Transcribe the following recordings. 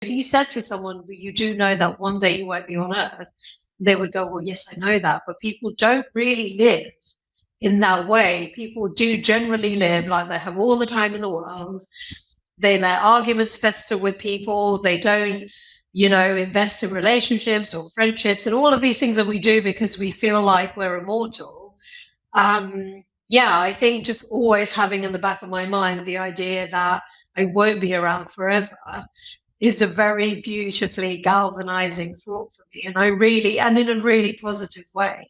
If you said to someone, you do know that one day you won't be on earth, they would go, well, yes, I know that. But people don't really live in that way. People do generally live like they have all the time in the world. They let arguments fester with people. They don't, invest in relationships or friendships and all of these things that we do because we feel like we're immortal. I think just always having in the back of my mind the idea that I won't be around forever is a very beautifully galvanizing thought for me. And in a really positive way.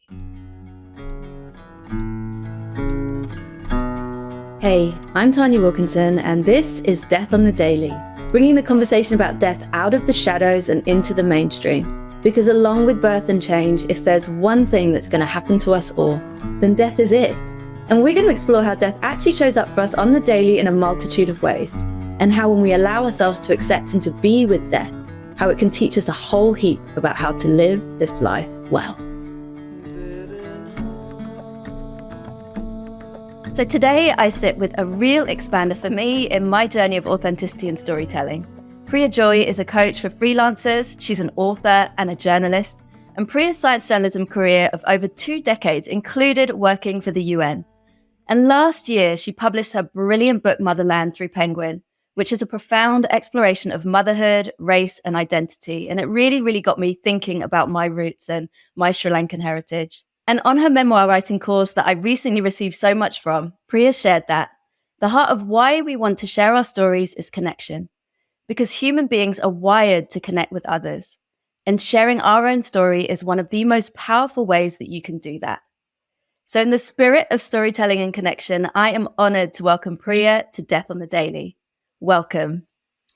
Hey, I'm Tanya Wilkinson, and this is Death on the Daily, bringing the conversation about death out of the shadows and into the mainstream. Because along with birth and change, if there's one thing that's going to happen to us all, then death is it. And we're going to explore how death actually shows up for us on the daily in a multitude of ways, and how when we allow ourselves to accept and to be with death, how it can teach us a whole heap about how to live this life well. So today I sit with a real expander for me in my journey of authenticity and storytelling. Priya Joi is a coach for freelancers. She's an author and a journalist. And Priya's science journalism career of over 2 decades included working for the UN. And last year, she published her brilliant book, Motherland, through Penguin, which is a profound exploration of motherhood, race, and identity. And it really, really got me thinking about my roots and my Sri Lankan heritage. And on her memoir writing course that I recently received so much from, Priya shared that the heart of why we want to share our stories is connection, because human beings are wired to connect with others. And sharing our own story is one of the most powerful ways that you can do that. So in the spirit of storytelling and connection, I am honored to welcome Priya to Death on the Daily. Welcome.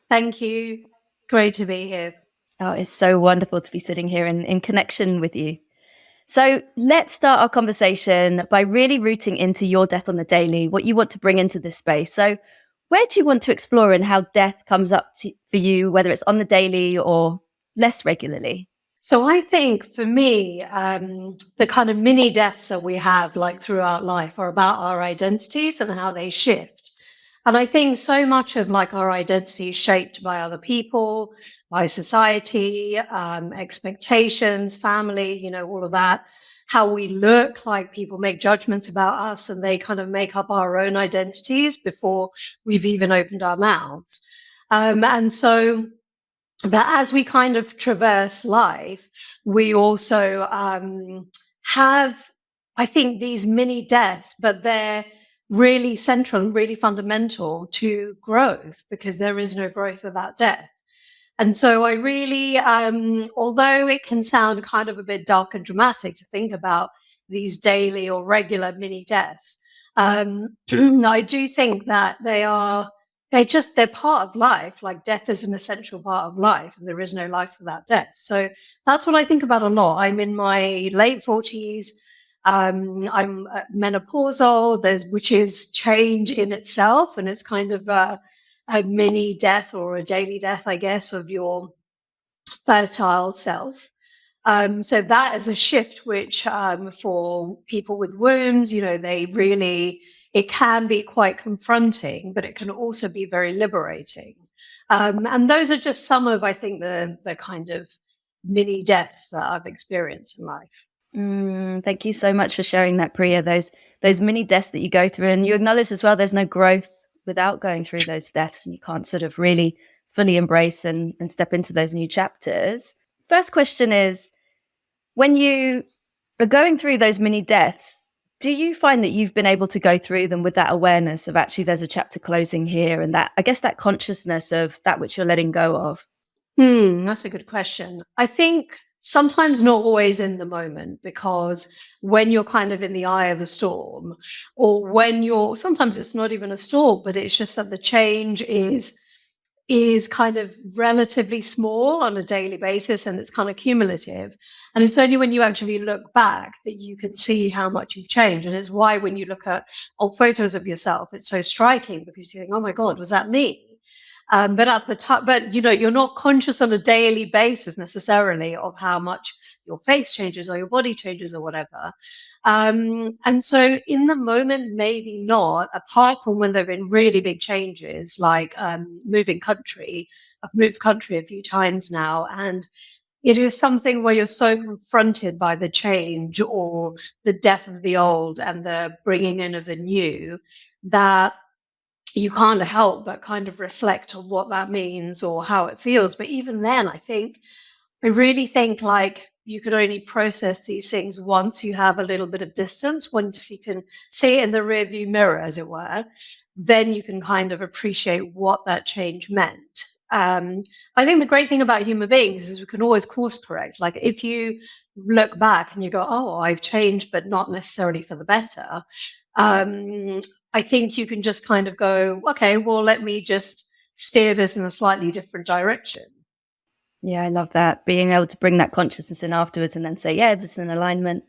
Thank you. Great to be here. Oh, it's so wonderful to be sitting here in connection with you. So let's start our conversation by really rooting into your Death on the Daily, what you want to bring into this space. So where do you want to explore in how death comes up for you, whether it's on the daily or less regularly? So I think for me, the kind of mini deaths that we have like throughout life are about our identities and how they shift. And I think so much of like our identity is shaped by other people, by society, expectations, family, all of that, how we look, like people make judgments about us and they kind of make up our own identities before we've even opened our mouths. But as we kind of traverse life, we also have, I think, these mini deaths, but they're really central and really fundamental to growth because there is no growth without death. And so I really, although it can sound kind of a bit dark and dramatic to think about these daily or regular mini deaths, I do think that they're part of life. Like death is an essential part of life and there is no life without death. So that's what I think about a lot. I'm in my late 40s. I'm menopausal, which is change in itself. And it's kind of a mini death or a daily death, I guess, of your fertile self. So that is a shift, which for people with wombs, it can be quite confronting, but it can also be very liberating. And those are just some of, I think, the kind of mini deaths that I've experienced in life. Thank you so much for sharing that, Priya. Those mini deaths that you go through, and you acknowledge as well, there's no growth without going through those deaths, and you can't sort of really fully embrace and step into those new chapters. First question is, when you are going through those mini deaths, do you find that you've been able to go through them with that awareness of actually there's a chapter closing here, and that, I guess, that consciousness of that which you're letting go of? That's a good question. I think sometimes not always in the moment, because when you're kind of in the eye of the storm, or sometimes it's not even a storm, but it's just that the change is kind of relatively small on a daily basis and it's kind of cumulative. And it's only when you actually look back that you can see how much you've changed. And it's why when you look at old photos of yourself, it's so striking because you think, oh my God, was that me? But at the time, you're not conscious on a daily basis necessarily of how much your face changes or your body changes or whatever. And so in the moment, maybe not, apart from when there have been really big changes, like moving country. I've moved country a few times now, and it is something where you're so confronted by the change or the death of the old and the bringing in of the new that you can't help but kind of reflect on what that means or how it feels. But even then, I really think like you could only process these things once you have a little bit of distance, once you can see it in the rearview mirror, as it were, then you can kind of appreciate what that change meant. I think the great thing about human beings is we can always course correct. Like if you look back and you go, oh, I've changed, but not necessarily for the better. I think you can just kind of go, okay, well, let me just steer this in a slightly different direction. Yeah, I love that. Being able to bring that consciousness in afterwards and then say, yeah, this is an alignment.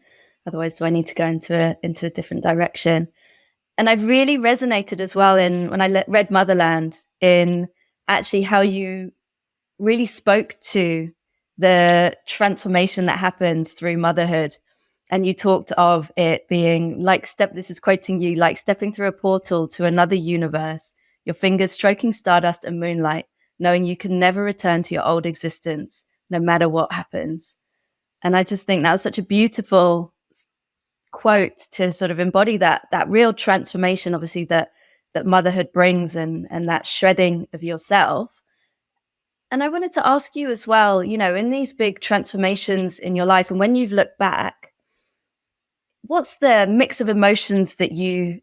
Otherwise, do I need to go into a different direction? And I've really resonated as well in when I read Motherland, in actually how you really spoke to the transformation that happens through motherhood. And you talked of it being like this is quoting you, like stepping through a portal to another universe, your fingers stroking stardust and moonlight, knowing you can never return to your old existence, no matter what happens. And I just think that was such a beautiful quote to sort of embody that real transformation, obviously, that motherhood brings, and that shredding of yourself. And I wanted to ask you as well, in these big transformations in your life, and when you've looked back, what's the mix of emotions that you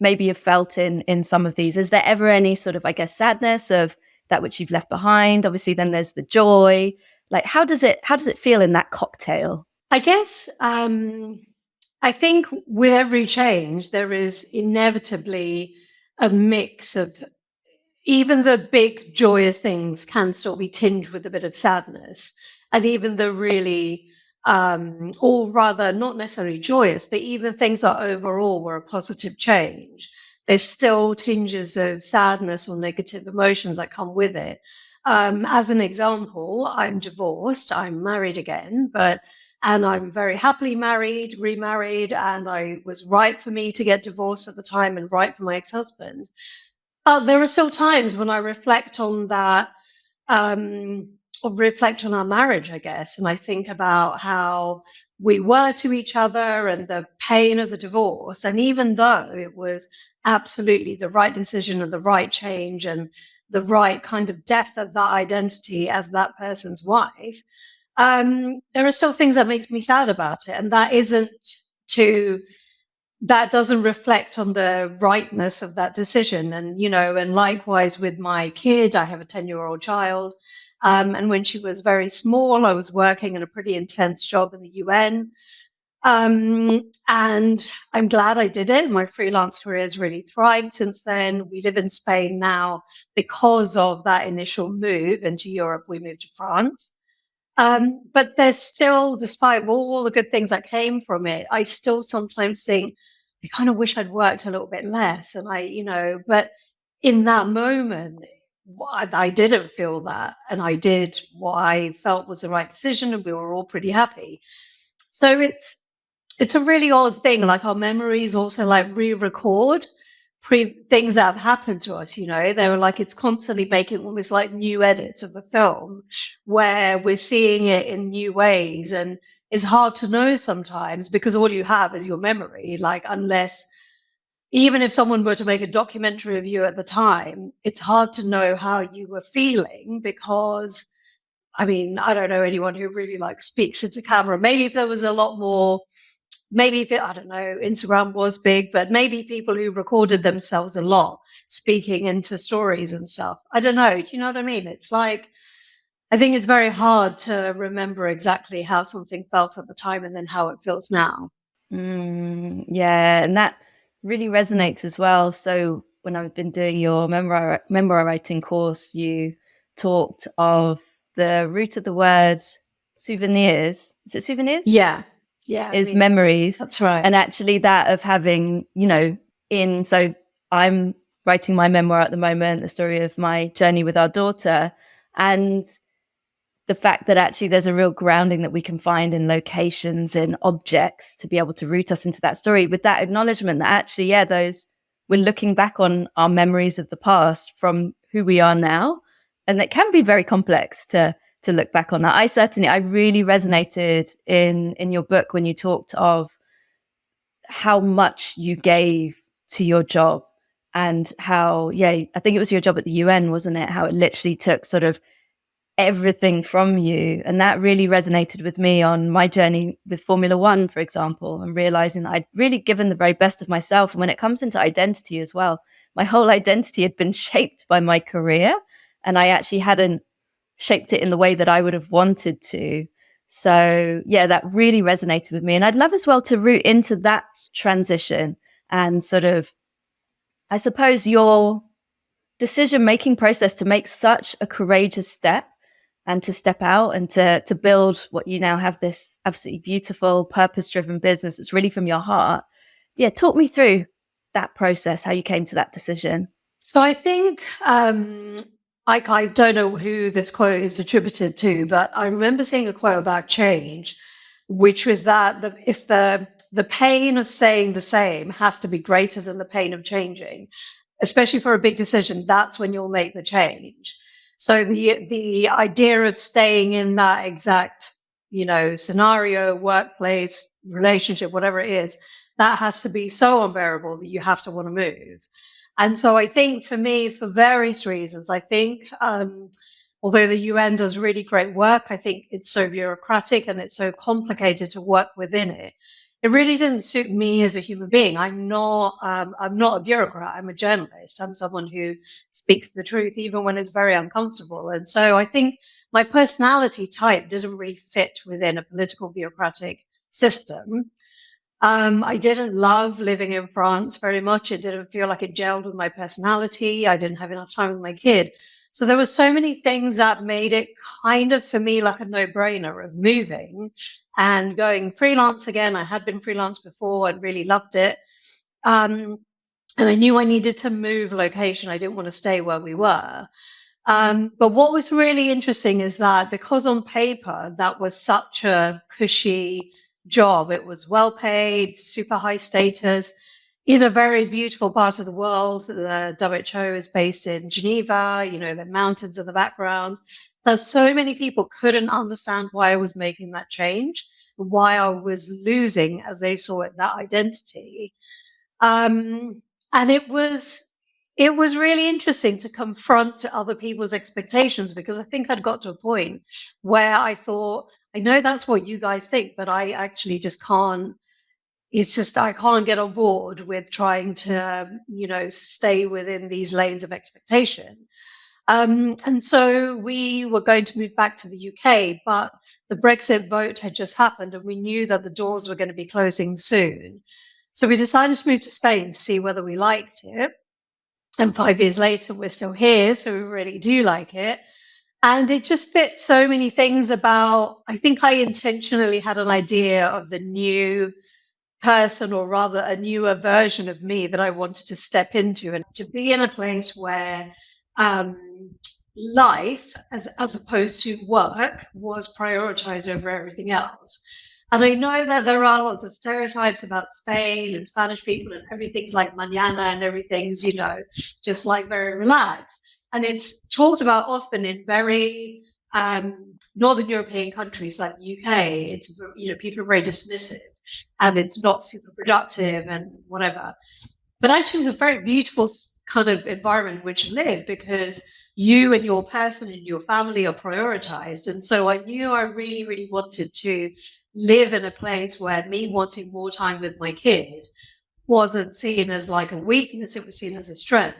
maybe have felt in some of these? Is there ever any sort of, I guess, sadness of that which you've left behind? Obviously, then there's the joy. Like, how does it feel in that cocktail? I guess I think with every change, there is inevitably a mix of even the big joyous things can still be tinged with a bit of sadness. And even the really, or rather not necessarily joyous, but even things that overall were a positive change, there's still tinges of sadness or negative emotions that come with it. As an example, I'm divorced, I'm married again, and I'm very happily married, remarried, and I was right for me to get divorced at the time and right for my ex-husband. There are still times when I reflect on that, um, or reflect on our marriage, I guess, and I think about how we were to each other and the pain of the divorce. And even though it was absolutely the right decision and the right change and the right kind of depth of that identity as that person's wife, there are still things that makes me sad about it, and to that doesn't reflect on the rightness of that decision. And likewise with my kid, I have a 10-year-old child. And when she was very small, I was working in a pretty intense job in the UN. And I'm glad I did it. My freelance career has really thrived since then. We live in Spain now because of that initial move into Europe. We moved to France. But there's still, despite all the good things that came from it, I still sometimes think I kind of wish I'd worked a little bit less. But in that moment, I didn't feel that. And I did what I felt was the right decision, and we were all pretty happy. So it's a really odd thing. Like our memories also like re-record things that have happened to us. They were like, it's constantly making almost like new edits of the film where we're seeing it in new ways. And it's hard to know sometimes because all you have is your memory. Like, unless, even if someone were to make a documentary of you at the time, it's hard to know how you were feeling because, I mean, I don't know anyone who really like speaks into camera. Maybe if there was a lot more, maybe if I don't know, Instagram was big, but maybe people who recorded themselves a lot speaking into stories and stuff. I don't know. Do you know what I mean? It's like, I think it's very hard to remember exactly how something felt at the time and then how it feels now. Yeah, and that really resonates as well. So when I've been doing your memoir writing course, you talked of the root of the word souvenirs. Is it souvenirs? Yeah. Yeah. Is memories. That's right. And actually that of having, so I'm writing my memoir at the moment, the story of my journey with our daughter. And the fact that actually there's a real grounding that we can find in locations, in objects, to be able to root us into that story, with that acknowledgement that actually, yeah, those, we're looking back on our memories of the past from who we are now. And that can be very complex to look back on that. I really resonated in your book when you talked of how much you gave to your job, and how, yeah, I think it was your job at the UN, wasn't it? How it literally took sort of everything from you. And that really resonated with me on my journey with Formula One, for example, and realizing that I'd really given the very best of myself. And when it comes into identity as well, my whole identity had been shaped by my career, and I actually hadn't shaped it in the way that I would have wanted to. So yeah, that really resonated with me. And I'd love as well to root into that transition and sort of, I suppose, your decision-making process to make such a courageous step and to step out and to build what you now have, this absolutely beautiful, purpose-driven business that's really from your heart. Yeah, talk me through that process, how you came to that decision. So I think I don't know who this quote is attributed to, but I remember seeing a quote about change, which was that if the pain of staying the same has to be greater than the pain of changing, especially for a big decision, that's when you'll make the change. So the idea of staying in that exact, scenario, workplace, relationship, whatever it is, that has to be so unbearable that you have to want to move. And so I think for me, for various reasons, I think although the UN does really great work, I think it's so bureaucratic and it's so complicated to work within it. It really didn't suit me as a human being. I'm not a bureaucrat. I'm a journalist. I'm someone who speaks the truth, even when it's very uncomfortable. And so I think my personality type didn't really fit within a political bureaucratic system. I didn't love living in France very much. It didn't feel like it gelled with my personality. I didn't have enough time with my kid. So there were so many things that made it kind of, for me, like a no-brainer of moving and going freelance again. I had been freelance before and really loved it. And I knew I needed to move location. I didn't want to stay where we were. But what was really interesting is that because on paper, that was such a cushy job. It was well paid, super high status, in a very beautiful part of the world. The WHO is based in Geneva, the mountains in the background. That so many people couldn't understand why I was making that change, why I was losing, as they saw it, that identity. And it was really interesting to confront other people's expectations, because I think I'd got to a point where I thought, I know that's what you guys think, but I actually just can't. It's just I can't get on board with trying to, stay within these lanes of expectation. And so we were going to move back to the UK, but the Brexit vote had just happened and we knew that the doors were going to be closing soon. So we decided to move to Spain to see whether we liked it. And 5 years later, we're still here. So we really do like it. And it just fit so many things about, I think I intentionally had an idea of the new person, or rather a newer version of me that I wanted to step into, and to be in a place where life, as opposed to work, was prioritized over everything else. And I know that there are lots of stereotypes about Spain and Spanish people, and everything's like mañana and everything's, just like very relaxed. And it's talked about often in very Northern European countries like the UK. It's, people are very dismissive and it's not super productive and whatever. But actually it's a very beautiful kind of environment in which to live, because you and your person and your family are prioritized. And so I knew I really, really wanted to live in a place where me wanting more time with my kid wasn't seen as like a weakness, it was seen as a strength.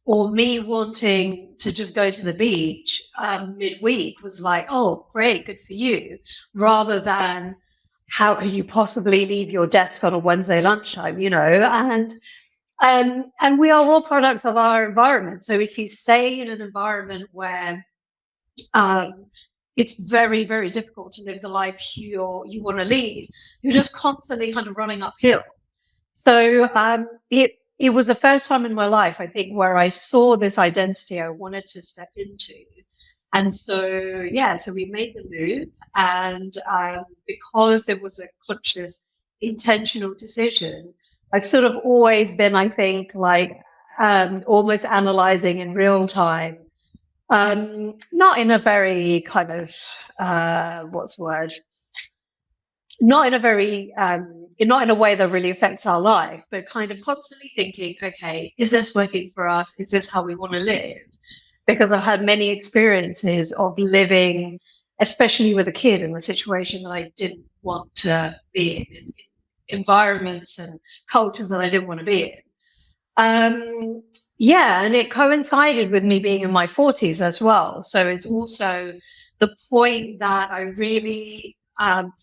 Or me wanting to just go to the beach midweek was like, oh, great, good for you, rather than how could you possibly leave your desk on a Wednesday lunchtime, and we are all products of our environment. So if you stay in an environment where it's very, very difficult to live the life you want to lead, you're just constantly kind of running uphill. So it was the first time in my life, I think, where I saw this identity I wanted to step into. And so, yeah, so we made the move. And because it was a conscious, intentional decision, I've sort of always been, I think, like almost analyzing in real time. Not in a very kind of, what's the word? Not in a very, not in a way that really affects our life, but kind of constantly thinking, okay, is this working for us? Is this how we want to live? Because I've had many experiences of living, especially with a kid, in a situation that I didn't want to be in environments and cultures that I didn't want to be in. Yeah, and it coincided with me being in my 40s as well. So it's also the point that I really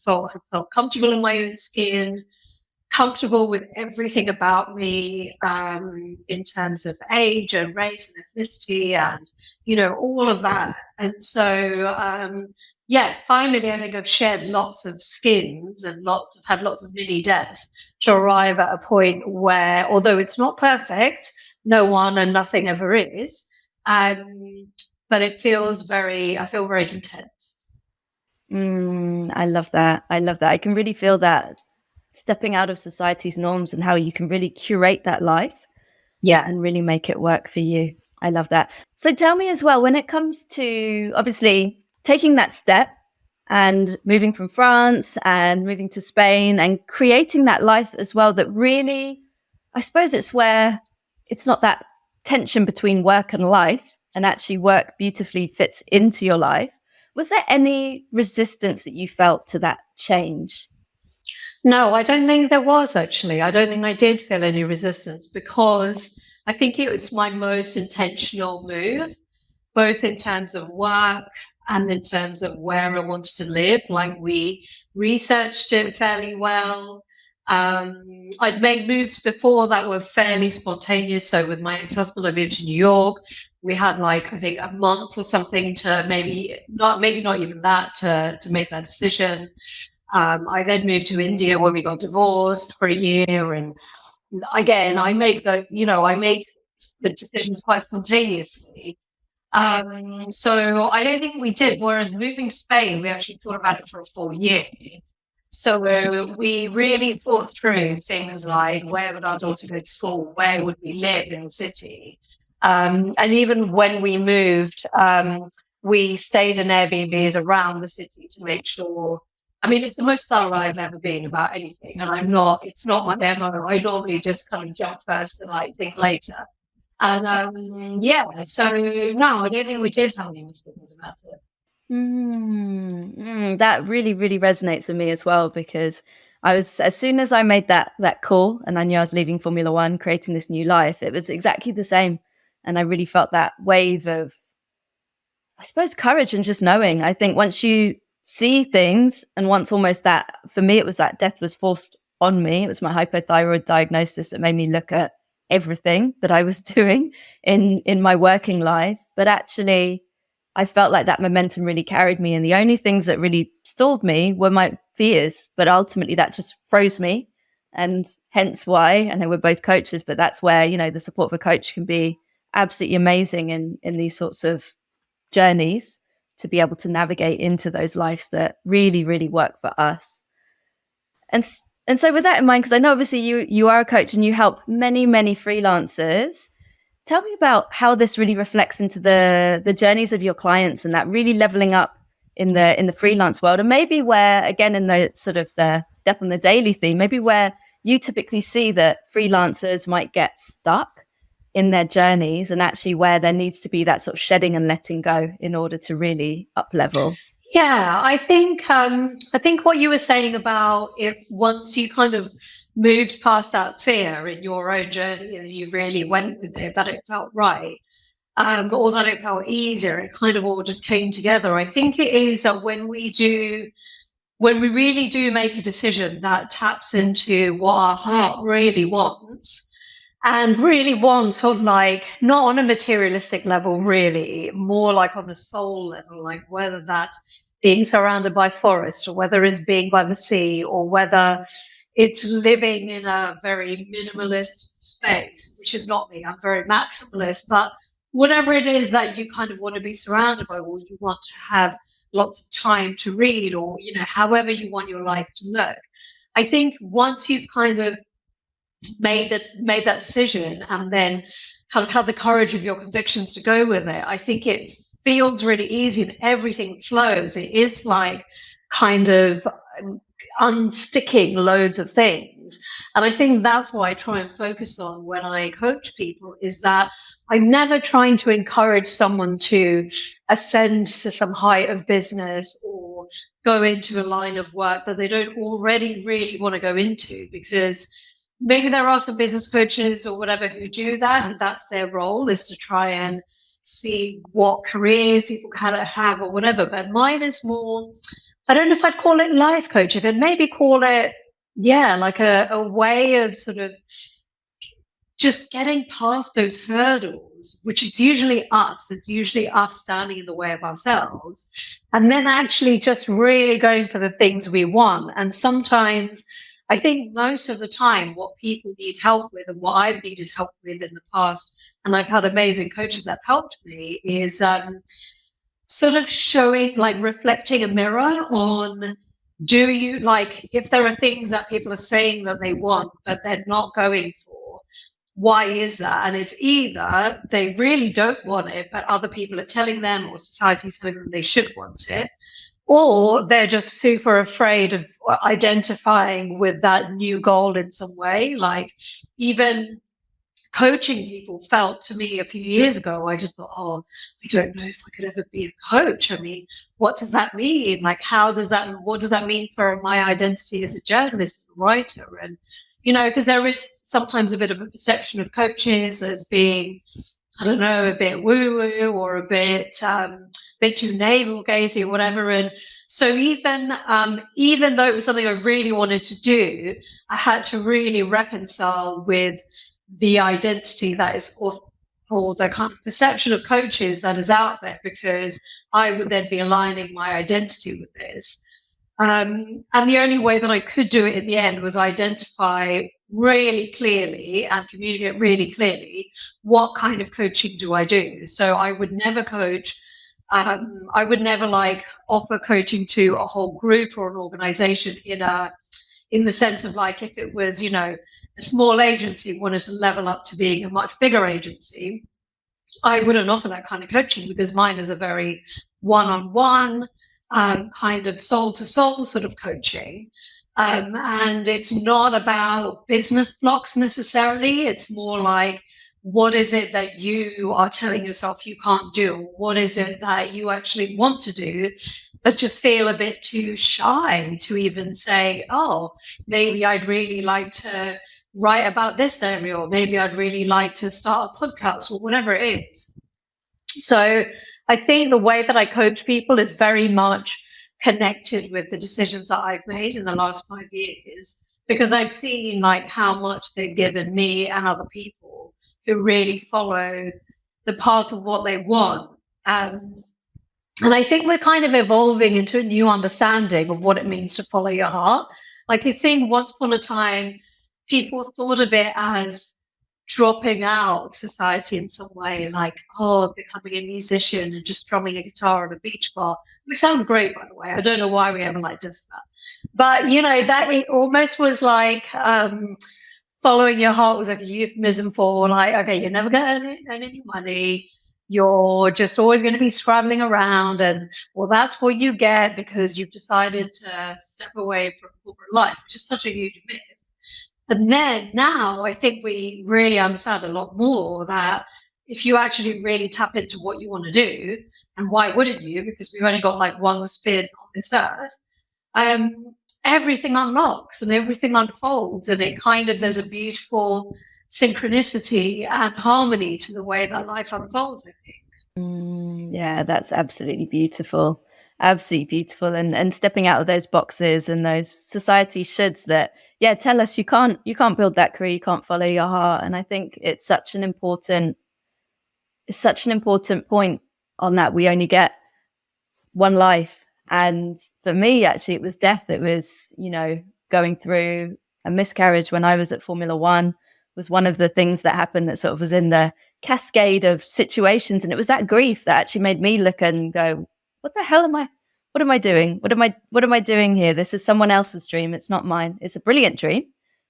felt comfortable in my own skin, comfortable with everything about me, in terms of age and race and ethnicity and, all of that. And so, yeah, finally, I think I've shed lots of skins and had lots of mini deaths to arrive at a point where, although it's not perfect, no one and nothing ever is, but I feel very content. I love that. I love that. I can really feel that stepping out of society's norms and how you can really curate that life, and really make it work for you. I love that. So tell me as well, when it comes to obviously taking that step and moving from France and moving to Spain and creating that life as well, that really, I suppose it's where it's not that tension between work and life, and actually work beautifully fits into your life. Was there any resistance that you felt to that change? No, I don't think there was actually. I don't think I did feel any resistance because I think it was my most intentional move, both in terms of work and in terms of where I wanted to live. Like we researched it fairly well. I'd made moves before that were fairly spontaneous. So with my ex-husband, I moved to New York. We had I think a month or something to maybe not even that to make that decision. I then moved to India when we got divorced for a year. And again, I make the decisions quite spontaneously. So I don't think we did. Whereas moving to Spain, we actually thought about it for a full year. So we really thought through things like where would our daughter go to school? Where would we live in the city? And even when we moved, we stayed in Airbnbs around the city to make sure. I mean, it's the most thorough I've ever been about anything. And it's not my MO. I normally just kind of jump first and think later. And yeah, so no, I don't think we did have any misgivings about it. That really, really resonates with me as well, because as soon as I made that call and I knew I was leaving Formula One, creating this new life, it was exactly the same. And I really felt that wave of, I suppose, courage and just knowing. I think once you see things, and once almost that, for me, it was that death was forced on me. It was my hypothyroid diagnosis that made me look at everything that I was doing in my working life. But actually, I felt like that momentum really carried me. And the only things that really stalled me were my fears. But ultimately, that just froze me. And hence why, I know we're both coaches, but that's where, the support of a coach can be absolutely amazing in these sorts of journeys, to be able to navigate into those lives that really, really work for us. And so with that in mind, because I know obviously you are a coach and you help many, many freelancers, tell me about how this really reflects into the journeys of your clients and that really leveling up in the freelance world, and maybe where, again, in the sort of the death on the daily theme, maybe where you typically see that freelancers might get stuck in their journeys, and actually where there needs to be that sort of shedding and letting go in order to really up level. Yeah, I think what you were saying about if once you kind of moved past that fear in your own journey and you really went with it, that it felt right, or that it felt easier, it kind of all just came together. I think it is that when we really do make a decision that taps into what our heart really wants, and really wants sort of not on a materialistic level, really, more like on a soul level, like whether that's being surrounded by forests or whether it's being by the sea or whether it's living in a very minimalist space, which is not me. I'm very maximalist, but whatever it is that you kind of want to be surrounded by, or you want to have lots of time to read, or, however you want your life to look. I think once you've kind of made that decision and then kind of have the courage of your convictions to go with it, I think it feels really easy and everything flows. It is like kind of unsticking loads of things. And I think that's what I try and focus on when I coach people, is that I'm never trying to encourage someone to ascend to some height of business or go into a line of work that they don't already really want to go into, because maybe there are some business coaches or whatever who do that, and that's their role, is to try and see what careers people kind of have or whatever. But mine is more, I don't know if I'd call it life coaching, and maybe call it, like a way of sort of just getting past those hurdles, which is usually us. It's usually us standing in the way of ourselves. And then actually just really going for the things we want. And sometimes, I think most of the time, what people need help with, and what I've needed help with in the past, and I've had amazing coaches that helped me, is sort of showing, like reflecting a mirror on, do you, like, if there are things that people are saying that they want, but they're not going for, why is that? And it's either they really don't want it, but other people are telling them, or society's telling them they should want it, or they're just super afraid of identifying with that new goal in some way. Like, even coaching people felt to me a few years ago, I just thought, I don't know if I could ever be a coach. I mean, what does that mean? Like, what does that mean for my identity as a journalist and writer? And, because there is sometimes a bit of a perception of coaches as being, I don't know, a bit woo-woo, or a bit too navel-gazing or whatever. And so even though it was something I really wanted to do, I had to really reconcile with the identity that is, or the kind of perception of coaches that is out there, because I would then be aligning my identity with this. And the only way that I could do it in the end was identify really clearly and communicate really clearly, what kind of coaching do I do? So I would never coach. I would never offer coaching to a whole group or an organization in the sense of, like, if it was, a small agency wanted to level up to being a much bigger agency, I wouldn't offer that kind of coaching, because mine is a very one-on-one, kind of soul-to-soul sort of coaching. And it's not about business blocks necessarily. It's more like, what is it that you are telling yourself you can't do? What is it that you actually want to do, but just feel a bit too shy to even say, maybe I'd really like to write about this area, or maybe I'd really like to start a podcast, or whatever it is. So I think the way that I coach people is very much connected with the decisions that I've made in the last 5 years, because I've seen how much they've given me and other people who really follow the path of what they want. And I think we're kind of evolving into a new understanding of what it means to follow your heart. Like, I think once upon a time, people thought of it as dropping out of society in some way, like, becoming a musician and just strumming a guitar at a beach bar, which sounds great, by the way. I don't know why we ever does that. But, that it almost was like following your heart was like a euphemism for, like, okay, you're never going to earn any money. You're just always going to be scrabbling around, and, well, that's what you get because you've decided to step away from corporate life, which is such a huge myth. And then now I think we really understand a lot more that if you actually really tap into what you want to do, and why wouldn't you? Because we've only got one spin on this earth. Everything unlocks and everything unfolds, and it there's a beautiful synchronicity and harmony to the way that life unfolds, I think. Yeah, that's absolutely beautiful. Absolutely beautiful. And stepping out of those boxes and those society shoulds that, tell us you can't build that career, you can't follow your heart. And I think it's such an important point on that. We only get one life. And for me, actually, it was death. It was, going through a miscarriage when I was at Formula One was one of the things that happened that sort of was in the cascade of situations. And it was that grief that actually made me look and go, what the hell am I? What am I doing? What am I doing here? This is someone else's dream. It's not mine. It's a brilliant dream.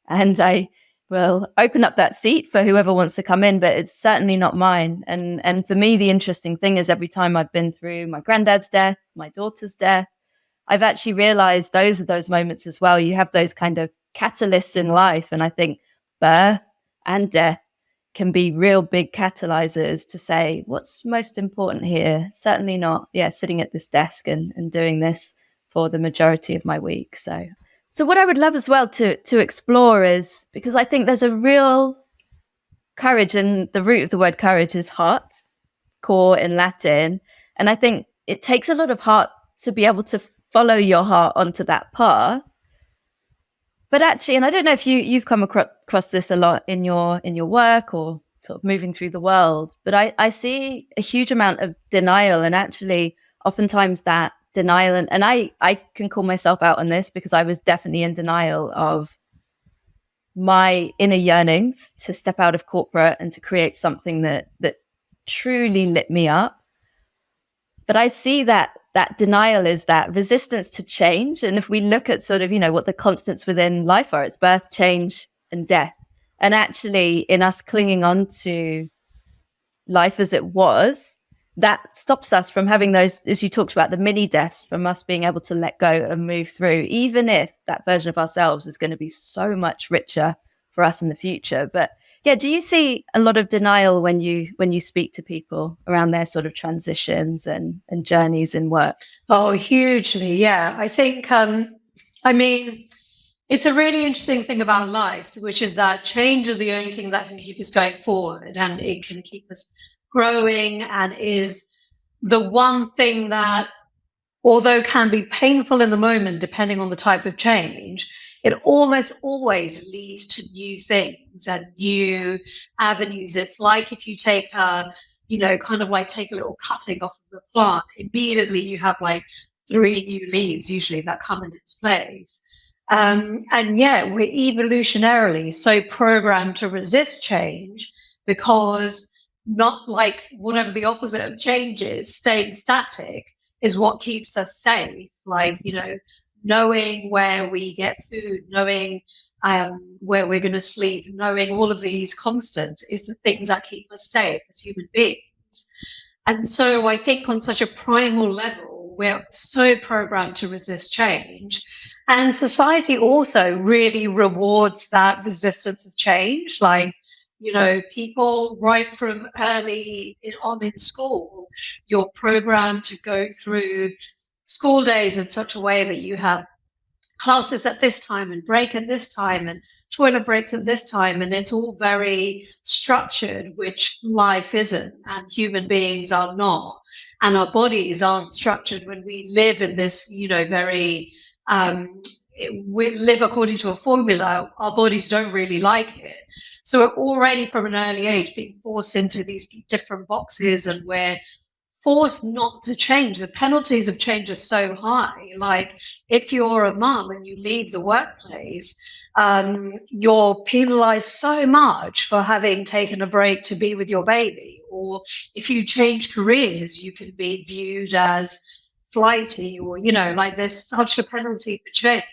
And I will open up that seat for whoever wants to come in, but it's certainly not mine. And for me, the interesting thing is every time I've been through my granddad's death, my daughter's death, I've actually realized those are those moments as well. You have those kind of catalysts in life. And I think birth and death can be real big catalyzers to say, what's most important here? Certainly not, sitting at this desk and doing this for the majority of my week. So what I would love as well to explore is, because I think there's a real courage, and the root of the word courage is heart, core in Latin. And I think it takes a lot of heart to be able to follow your heart onto that path. But actually, and I don't know if you've come across this a lot in your work or sort of moving through the world, but I see a huge amount of denial, and actually oftentimes that denial, and I can call myself out on this because I was definitely in denial of my inner yearnings to step out of corporate and to create something that truly lit me up. But I see that denial is that resistance to change. And if we look at sort of, what the constants within life are, it's birth, change, and death. And actually in us clinging on to life as it was, that stops us from having those, as you talked about, the mini deaths, from us being able to let go and move through, even if that version of ourselves is going to be so much richer for us in the future. But yeah, do you see a lot of denial when you speak to people around their sort of transitions and journeys in work? Oh, hugely. Yeah. I think, it's a really interesting thing about life, which is that change is the only thing that can keep us going forward, and it can keep us growing, and is the one thing that, although can be painful in the moment, depending on the type of change, it almost always leads to new things and new avenues. It's like if you take kind of like take a little cutting off of the plant, immediately you have like 3 new leaves usually that come in its place. And yeah, we're evolutionarily so programmed to resist change, because not like whatever the opposite of change is, staying static is what keeps us safe. Like, knowing where we get food, knowing where we're going to sleep, knowing all of these constants is the things that keep us safe as human beings. And so I think on such a primal level, we're so programmed to resist change. And society also really rewards that resistance of change. Like, people right from early on in school, you're programmed to go through school days in such a way that you have classes at this time and break at this time and toilet breaks at this time, and it's all very structured, which life isn't, and human beings are not, and our bodies aren't structured. When we live in this, very we live according to a formula, our bodies don't really like it. So we're already from an early age being forced into these different boxes, and we're forced not to change. The penalties of change are so high. Like if you're a mum and you leave the workplace, you're penalized so much for having taken a break to be with your baby. Or if you change careers, you can be viewed as flighty, or, like there's such a penalty for change.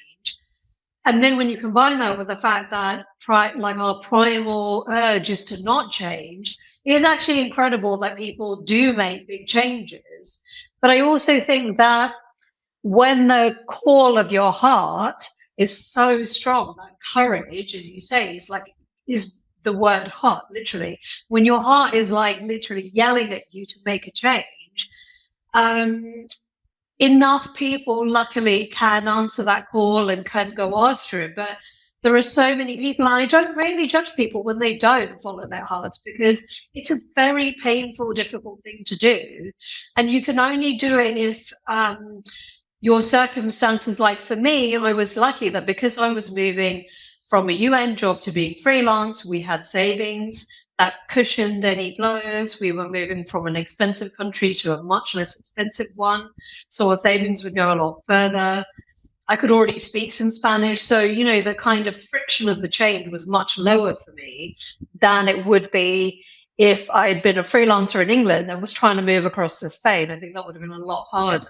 And then when you combine that with the fact that like our primal urge is to not change, it is actually incredible that people do make big changes. But I also think that when the call of your heart is so strong, that courage, as you say, is the word heart, literally. When your heart is like literally yelling at you to make a change, enough people luckily can answer that call and can go after it. But there are so many people, and I don't really judge people when they don't follow their hearts, because it's a very painful, difficult thing to do. And you can only do it if your circumstances, like for me, I was lucky that because I was moving from a UN job to being freelance, we had savings that cushioned any blows. We were moving from an expensive country to a much less expensive one, so our savings would go a lot further. I could already speak some Spanish, so the kind of friction of the change was much lower for me than it would be if I had been a freelancer in England and was trying to move across to Spain. I think that would have been a lot harder.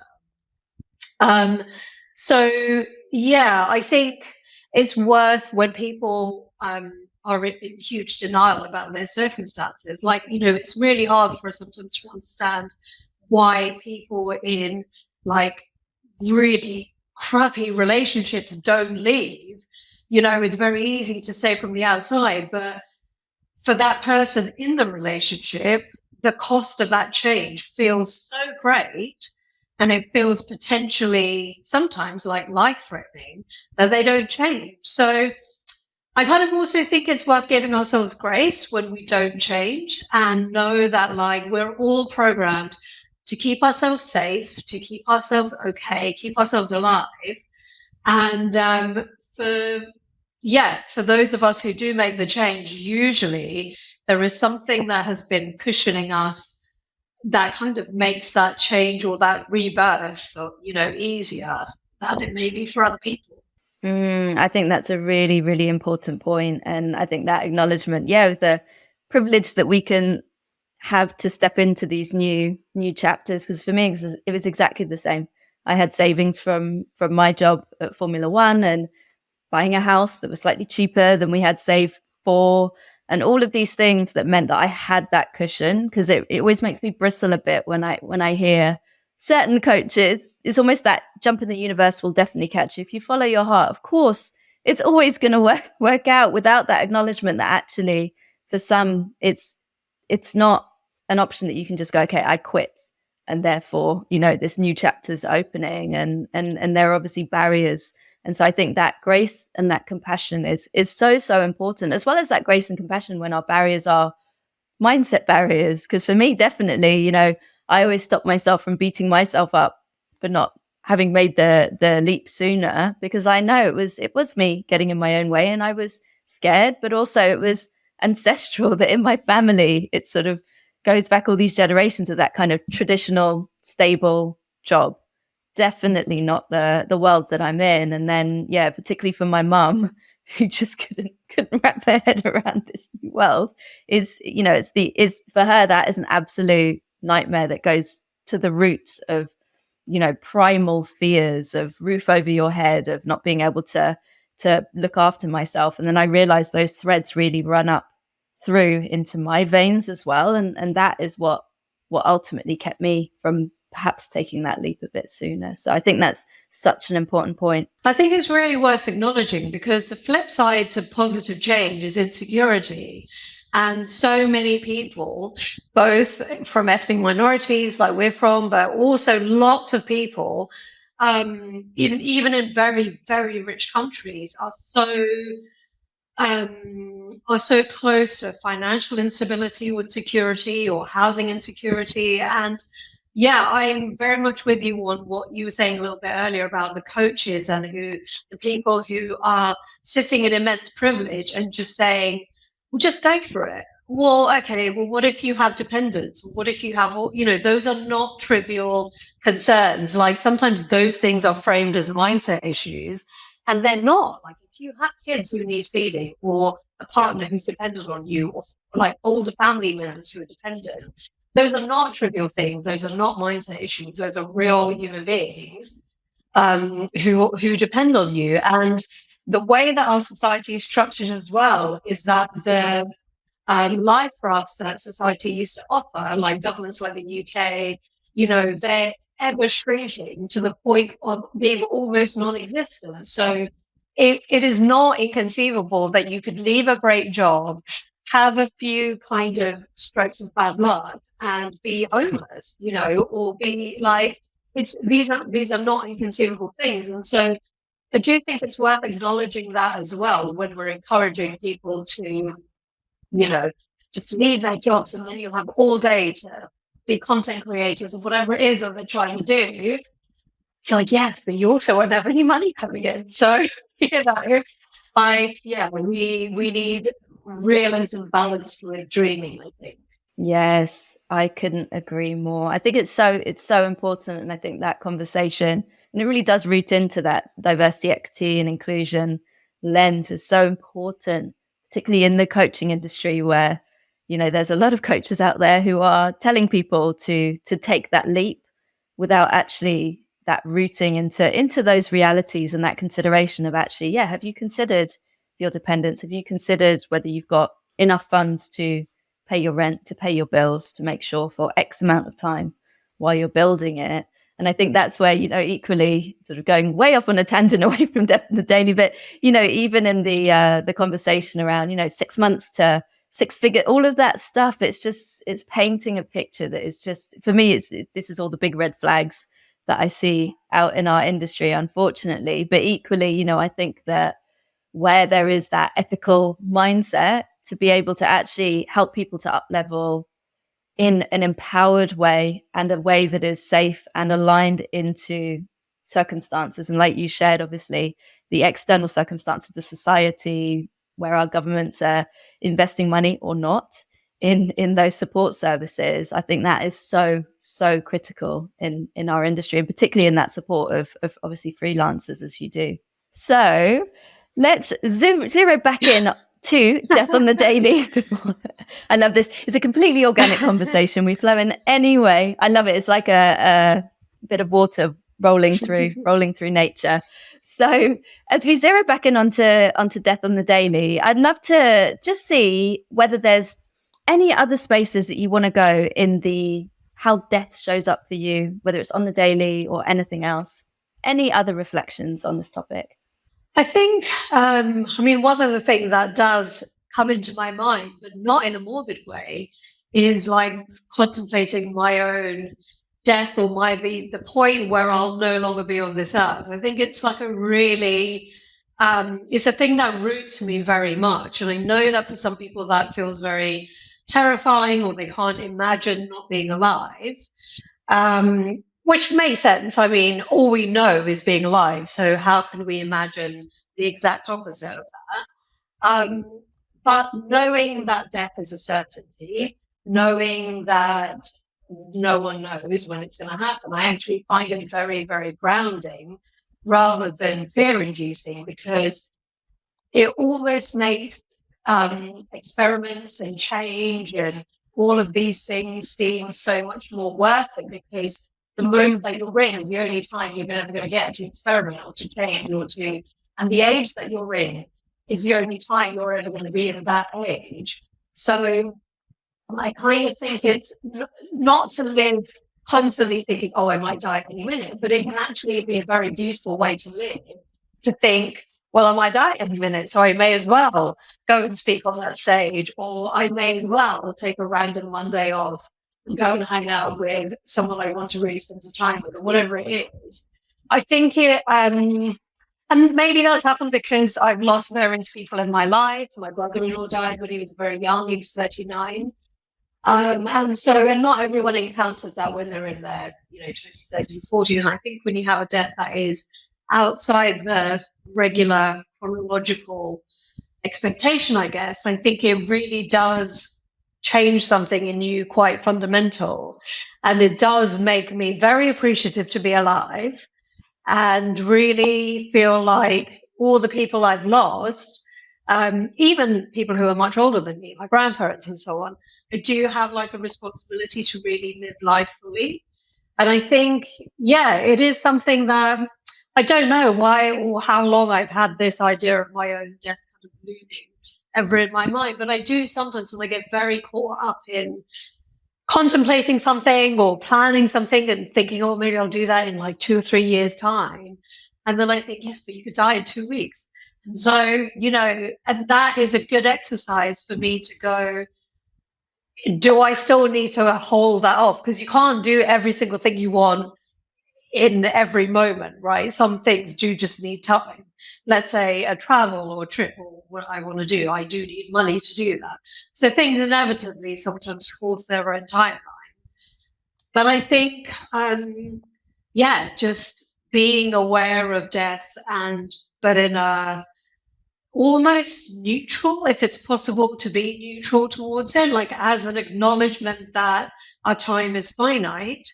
Um, so yeah, I think it's worth when people are in huge denial about their circumstances. Like, it's really hard for us sometimes to understand why people in like really crappy relationships don't leave. It's very easy to say from the outside, but for that person in the relationship, the cost of that change feels so great, and it feels potentially sometimes like life threatening, that they don't change. So I kind of also think it's worth giving ourselves grace when we don't change, and know that like we're all programmed to keep ourselves safe, to keep ourselves okay, keep ourselves alive. And for those of us who do make the change, usually there is something that has been cushioning us that kind of makes that change or that rebirth, easier than it may be for other people. I think that's a really, really important point. And I think that acknowledgement, of the privilege that we can have to step into these new chapters. Because for me, it was exactly the same. I had savings from my job at Formula One and buying a house that was slightly cheaper than we had saved for, and all of these things that meant that I had that cushion. Because it always makes me bristle a bit when I hear certain coaches. It's almost that jump in the universe will definitely catch you if you follow your heart. Of course, it's always going to work out, without that acknowledgement that actually for some it's not an option that you can just go, okay, I quit, and therefore this new chapter's opening, and there are obviously barriers. And so I think that grace and that compassion is so important, as well as that grace and compassion when our barriers are mindset barriers. Because for me, definitely, I always stop myself from beating myself up for not having made the leap sooner, because I know it was me getting in my own way, and I was scared, but also it was ancestral that in my family it sort of goes back all these generations of that kind of traditional stable job. Definitely not the world that I'm in. And then particularly for my mum, who just couldn't wrap their head around this new world, is it's for her, that is an absolute nightmare that goes to the roots of primal fears of roof over your head, of not being able to look after myself. And then I realized those threads really run up through into my veins as well, and that is what ultimately kept me from perhaps taking that leap a bit sooner. So I think that's such an important point. I think it's really worth acknowledging, because the flip side to positive change is insecurity. And so many people, both from ethnic minorities like we're from, but also lots of people, even in very, very rich countries, are so close to financial instability or insecurity or housing insecurity. And I'm very much with you on what you were saying a little bit earlier about the coaches and the people who are sitting in immense privilege and just saying, well, just go for it. Well, okay, well, what if you have dependents? What if you have, those are not trivial concerns. Like, sometimes those things are framed as mindset issues, and they're not. Like, if you have kids who need feeding, or a partner who's dependent on you, or like older family members who are dependent, those are not trivial things. Those are not mindset issues. Those are real human beings who depend on you. And the way that our society is structured as well is that the life graphs that society used to offer, like governments like the UK, they're ever shrinking to the point of being almost non-existent. So it is not inconceivable that you could leave a great job, have a few kind of strokes of bad luck, and be homeless, or be like, these are not inconceivable things. And so I do think it's worth acknowledging that as well when we're encouraging people to, just leave their jobs, and then you'll have all day to be content creators or whatever it is that they're trying to do. Like, yes, but you also won't have any money coming in. So, we need realism balanced with dreaming, I think. Yes, I couldn't agree more. I think it's so important. And I think that conversation, and it really does root into that diversity, equity, and inclusion lens, is so important, particularly in the coaching industry, where there's a lot of coaches out there who are telling people to take that leap without actually that rooting into those realities and that consideration of actually, have you considered your dependents? Have you considered whether you've got enough funds to pay your rent, to pay your bills, to make sure for X amount of time while you're building it? And I think that's where, equally sort of going way off on a tangent away from the daily, but, even in the conversation around, 6 months to six figure, all of that stuff, it's painting a picture that is just, for me, this is all the big red flags that I see out in our industry, unfortunately. But equally, I think that where there is that ethical mindset to be able to actually help people to up level in an empowered way and a way that is safe and aligned into circumstances. And like you shared, obviously, the external circumstances, the society, where our governments are investing money or not in those support services. I think that is so, so critical in our industry, and particularly in that support of obviously freelancers as you do. So let's zero back in to Death on the Daily. I love this. It's a completely organic conversation. We flow in anyway. I love it. It's like a bit of water rolling through nature. So as we zero back in onto Death on the Daily, I'd love to just see whether there's any other spaces that you want to go in the how death shows up for you, whether it's on the daily or anything else. Any other reflections on this topic? I think, one of the things that does come into my mind, but not in a morbid way, is like contemplating my own death or the point where I'll no longer be on this earth. I think it's like a really, it's a thing that roots me very much. And I know that for some people that feels very terrifying, or they can't imagine not being alive. Which makes sense. I mean, all we know is being alive. So how can we imagine the exact opposite of that? But knowing that death is a certainty, knowing that no one knows when it's going to happen, I actually find it very, very grounding rather than fear-inducing, because it almost makes experiments and change and all of these things seem so much more worth it, because the moment that you're in is the only time you're ever going to get to experiment or to change and the age that you're in is the only time you're ever going to be in that age. So I kind of think it's not to live constantly thinking, oh, I might die any minute, but it can actually be a very beautiful way to live, to think, well, I might die every minute, so I may as well go and speak on that stage, or I may as well take a random Monday off and go and hang out with someone I want to really spend some time with, or whatever it is. I think it, and maybe that's happened because I've lost various people in my life. My brother-in-law died when he was very young, he was 39. And not everyone encounters that when they're in their, 20s, 30s, 40s. And I think when you have a death that is outside the regular chronological expectation, I guess, I think it really does change something in you quite fundamental. And it does make me very appreciative to be alive and really feel like all the people I've lost, even people who are much older than me, my grandparents and so on, I do have like a responsibility to really live life fully. And I think, it is something that I don't know why or how long I've had this idea of my own death kind of looming ever in my mind. But I do sometimes, when I get very caught up in contemplating something or planning something and thinking, oh, maybe I'll do that in like 2 or 3 years' time. And then I think, yes, but you could die in 2 weeks. And so, and that is a good exercise for me to go, do I still need to hold that off? Because you can't do every single thing you want in every moment, right? Some things do just need time. Let's say a travel or a trip or what I want to do, I do need money to do that. So things inevitably sometimes cause their own timeline. But I think, just being aware of death but in a almost neutral, if it's possible to be neutral towards it, like as an acknowledgement that our time is finite.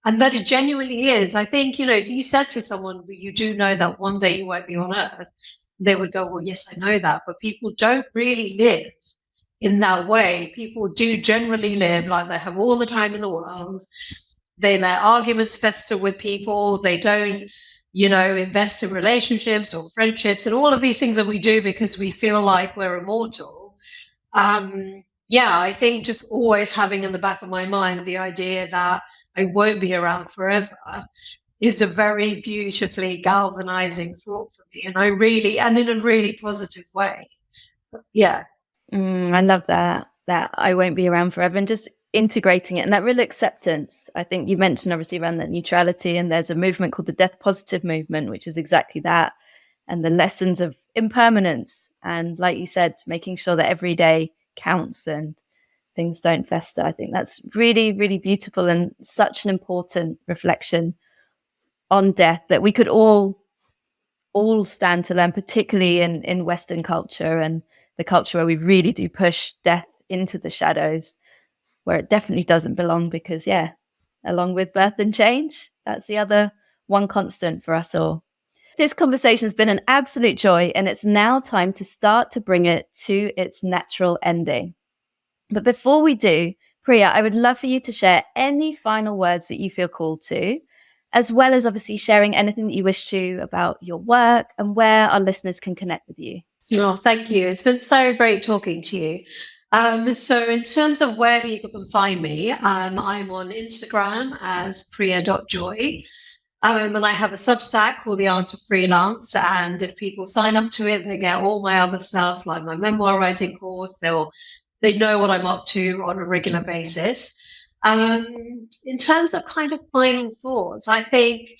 And that it genuinely is. I think, if you said to someone, you do know that one day you won't be on earth, they would go, well, yes, I know that. But people don't really live in that way. People do generally live like they have all the time in the world. They let arguments fester with people. They don't, invest in relationships or friendships and all of these things that we do because we feel like we're immortal. I think just always having in the back of my mind the idea that I won't be around forever is a very beautifully galvanizing thought for me. And in a really positive way. Yeah. I love that I won't be around forever, and just integrating it and that real acceptance. I think you mentioned obviously around that neutrality, and there's a movement called the death positive movement, which is exactly that, and the lessons of impermanence. And like you said, making sure that every day counts and things don't fester. I think that's really, really beautiful and such an important reflection on death that we could all stand to learn, particularly in Western culture and the culture where we really do push death into the shadows, where it definitely doesn't belong, because along with birth and change, that's the other one constant for us all. This conversation has been an absolute joy, and it's now time to start to bring it to its natural ending. But before we do, Priya, I would love for you to share any final words that you feel called to, as well as obviously sharing anything that you wish to about your work and where our listeners can connect with you. Oh, thank you. It's been so great talking to you. So in terms of where people can find me, I'm on Instagram as priya.joy. And I have a Substack called The Art of Freelance. And if people sign up to it, they get all my other stuff, like my memoir writing course. They know what I'm up to on a regular basis. In terms of kind of final thoughts, I think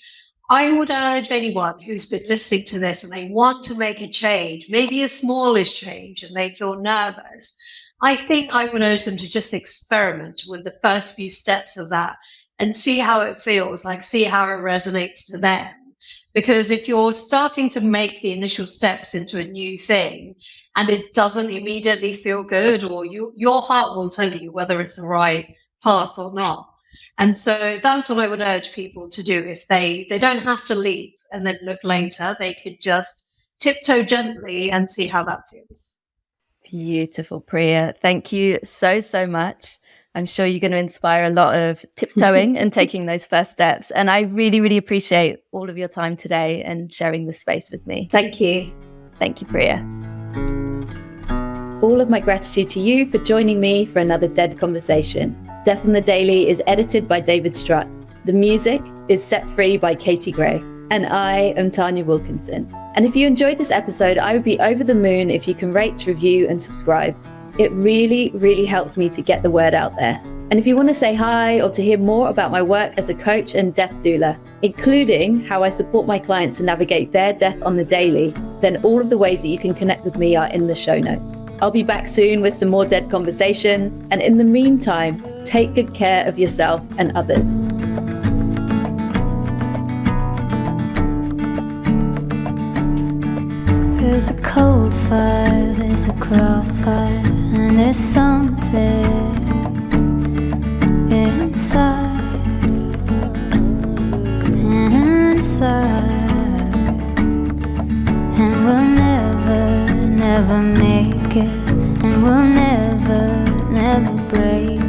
I would urge anyone who's been listening to this and they want to make a change, maybe a smallish change, and they feel nervous, I think I would urge them to just experiment with the first few steps of that and see how it feels, like see how it resonates to them. Because if you're starting to make the initial steps into a new thing and it doesn't immediately feel good, or your heart will tell you whether it's the right path or not. And so that's what I would urge people to do. If they don't have to leap and then look later, they could just tiptoe gently and see how that feels. Beautiful, Priya. Thank you so, so much. I'm sure you're going to inspire a lot of tiptoeing and taking those first steps. And I really, really appreciate all of your time today and sharing this space with me. Thank you. Thank you, Priya. All of my gratitude to you for joining me for another Dead Conversation. Death on the Daily is edited by David Strutt. The music is Set Free by Katie Gray. And I am Tanya Wilkinson. And if you enjoyed this episode, I would be over the moon if you can rate, review, and subscribe. It really, really helps me to get the word out there. And if you want to say hi or to hear more about my work as a coach and death doula, including how I support my clients to navigate their death on the daily, then all of the ways that you can connect with me are in the show notes. I'll be back soon with some more Dead Conversations. And in the meantime, take good care of yourself and others. There's a cold fire, there's a crossfire, and there's something inside. And we'll never, never make it, and we'll never, never break.